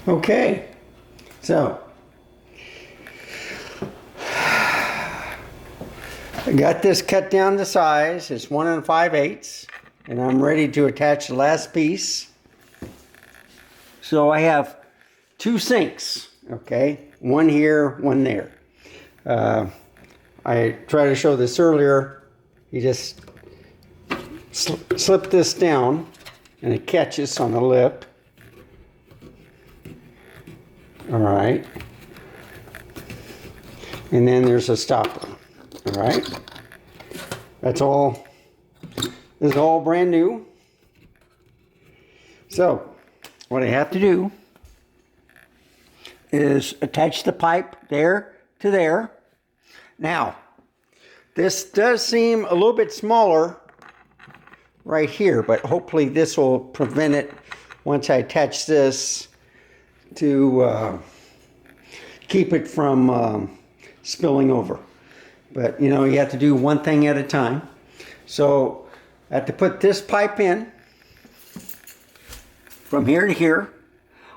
Okay, so I got this cut down to size. It's 1 5/8, and I'm ready to attach the last piece. So I have two sinks, okay? One here, one there. I tried to show this earlier. You just slip this down and it catches on the lip. All right. And then there's a stopper. All right. That's all. This is all brand new. So what I have to do is attach the pipe there to there. Now, this does seem a little bit smaller right here, but hopefully this will prevent it once I attach this to keep it from spilling over. But you know, you have to do one thing at a time. So I have to put this pipe in from here to here.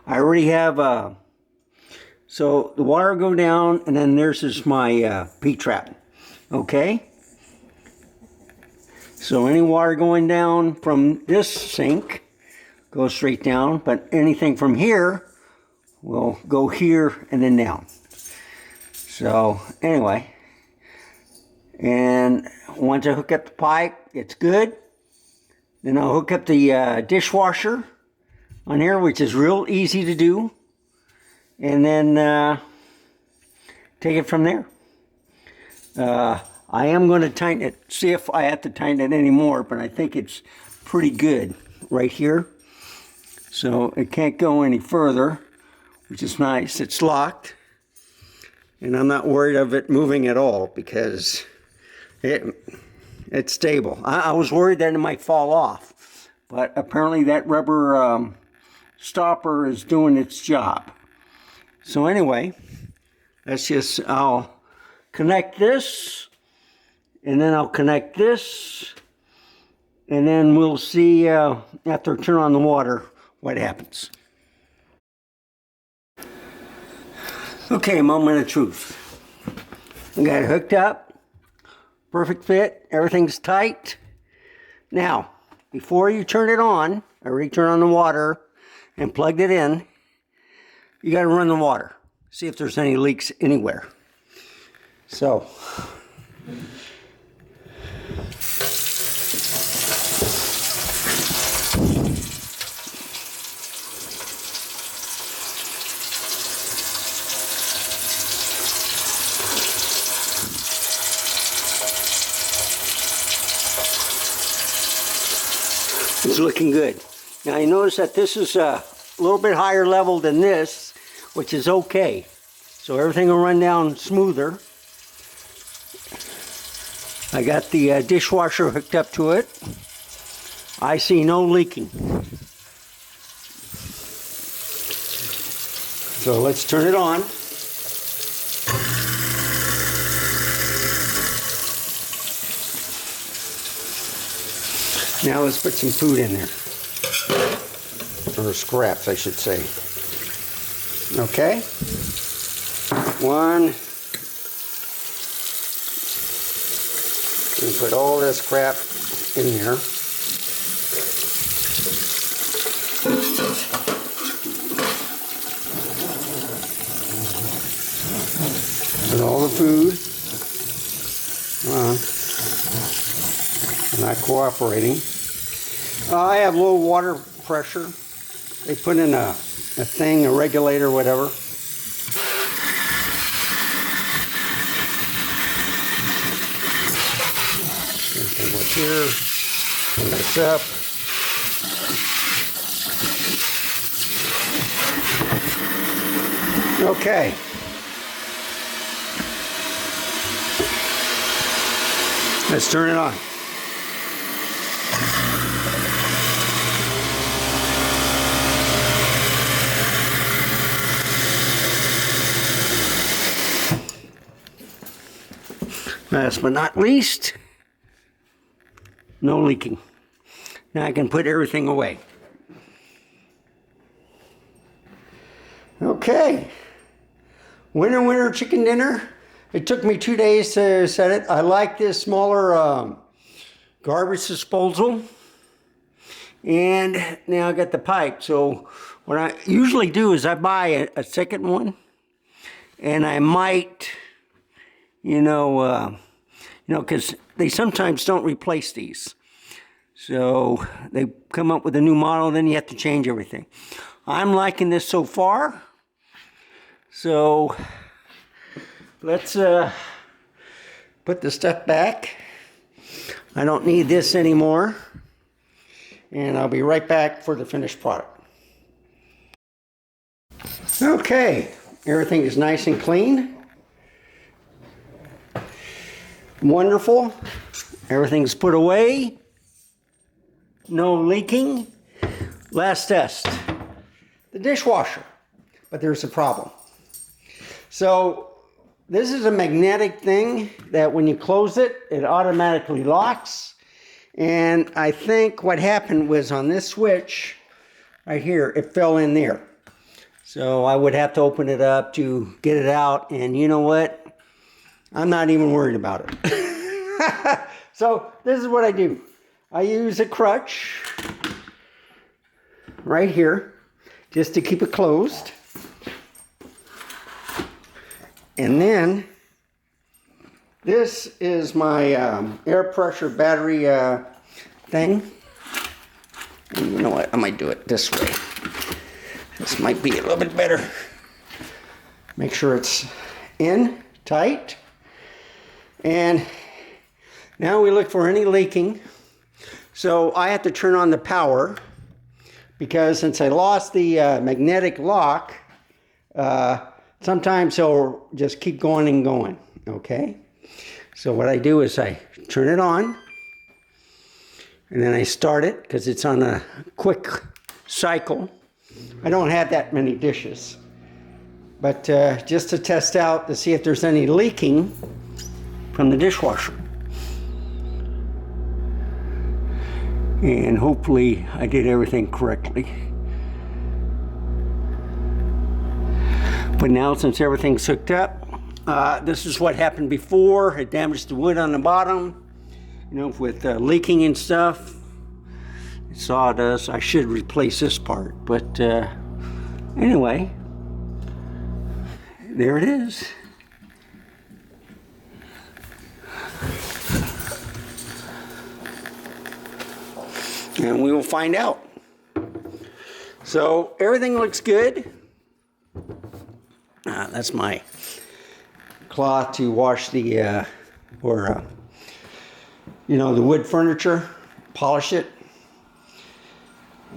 I already have so the water will go down, and then there's my P-trap. Okay, so any water going down from this sink goes straight down, but anything from here will go here and then down. So anyway, and once I hook up the pipe, it's good. Then I'll hook up the dishwasher on here, which is real easy to do, and then take it from there. I am going to tighten it, see if I have to tighten it anymore, but I think it's pretty good right here. So it can't go any further, which is nice. It's locked, and I'm not worried of it moving at all because it's stable. I was worried that it might fall off, but apparently that rubber stopper is doing its job. So anyway, I'll connect this, and then I'll connect this, and then we'll see after I turn on the water what happens. Okay, moment of truth. I got it hooked up, perfect fit, everything's tight. Now, before you turn it on, I already turned on the water and plugged it in. You got to run the water, see if there's any leaks anywhere. So, it's looking good. Now you notice that this is a little bit higher level than this, which is okay. So everything will run down smoother. I got the dishwasher hooked up to it. I see no leaking. So let's turn it on. Now let's put some food in there. Or scraps, I should say. Okay. One. And put all this crap in there. Put all the food. Not cooperating. I have low water pressure. They put in a thing, a regulator, whatever. Here, put this up. Okay. Let's turn it on. Last but not least, no leaking. Now I can put everything away. Okay, winner chicken dinner. It took me 2 days to set it. I like this smaller garbage disposal. And now I got the pipe. So what I usually do is I buy a second one, and I might, because they sometimes don't replace these. So they come up with a new model, then you have to change everything. I'm liking this so far. So let's put the stuff back. I don't need this anymore. And I'll be right back for the finished product. Okay, everything is nice and clean. Wonderful. Everything's put away. No leaking. Last test. The dishwasher. But there's a problem. So this is a magnetic thing that when you close it, it automatically locks. And I think what happened was on this switch right here, it fell in there. So I would have to open it up to get it out. And you know what? I'm not even worried about it. So this is what I do. I use a crutch right here just to keep it closed. And then this is my air pressure battery thing. And you know what? I might do it this way. This might be a little bit better. Make sure it's in tight. And now we look for any leaking. So I have to turn on the power because since I lost the magnetic lock, sometimes it'll just keep going and going. Okay? So what I do is I turn it on, and then I start it because it's on a quick cycle. I don't have that many dishes, but just to test out to see if there's any leaking from the dishwasher. And hopefully I did everything correctly. But now since everything's hooked up, this is what happened before. It damaged the wood on the bottom, with leaking and stuff. Sawdust. I should replace this part, but anyway, there it is. And we will find out. So everything looks good. That's my cloth to wash the the wood furniture, polish it.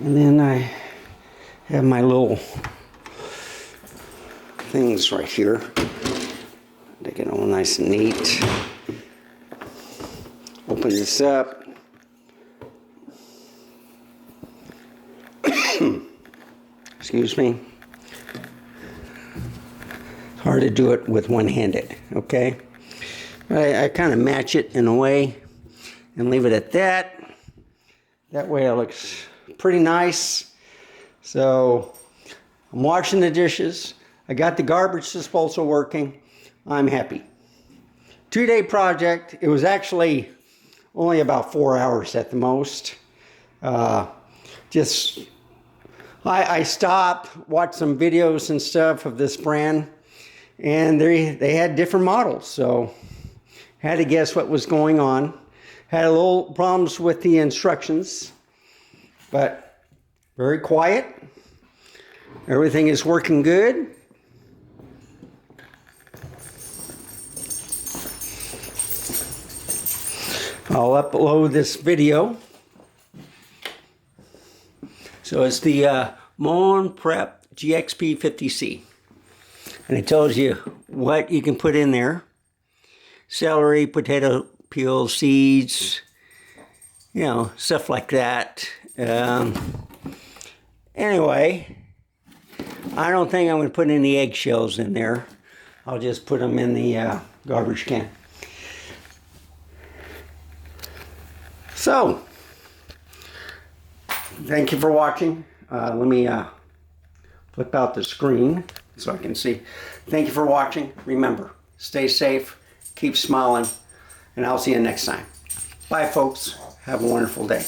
And then I have my little things right here. Make it all nice and neat. Open this up. Excuse me. It's hard to do it with one-handed, okay? I kind of match it in a way and leave it at that. That way it looks pretty nice. So I'm washing the dishes. I got the garbage disposal working. I'm happy. 2-day project. It was actually only about 4 hours at the most. I stopped, watched some videos and stuff of this brand, and they had different models, so had to guess what was going on. Had a little problems with the instructions, but very quiet. Everything is working good. I'll upload this video. So it's the Moen Prep GXP50C. And it tells you what you can put in there. Celery, potato peel, seeds, stuff like that. Anyway, I don't think I'm going to put any eggshells in there. I'll just put them in the garbage can. So, thank you for watching. Let me flip out the screen so I can see. Thank you for watching. Remember, stay safe, keep smiling, and I'll see you next time. Bye, folks. Have a wonderful day.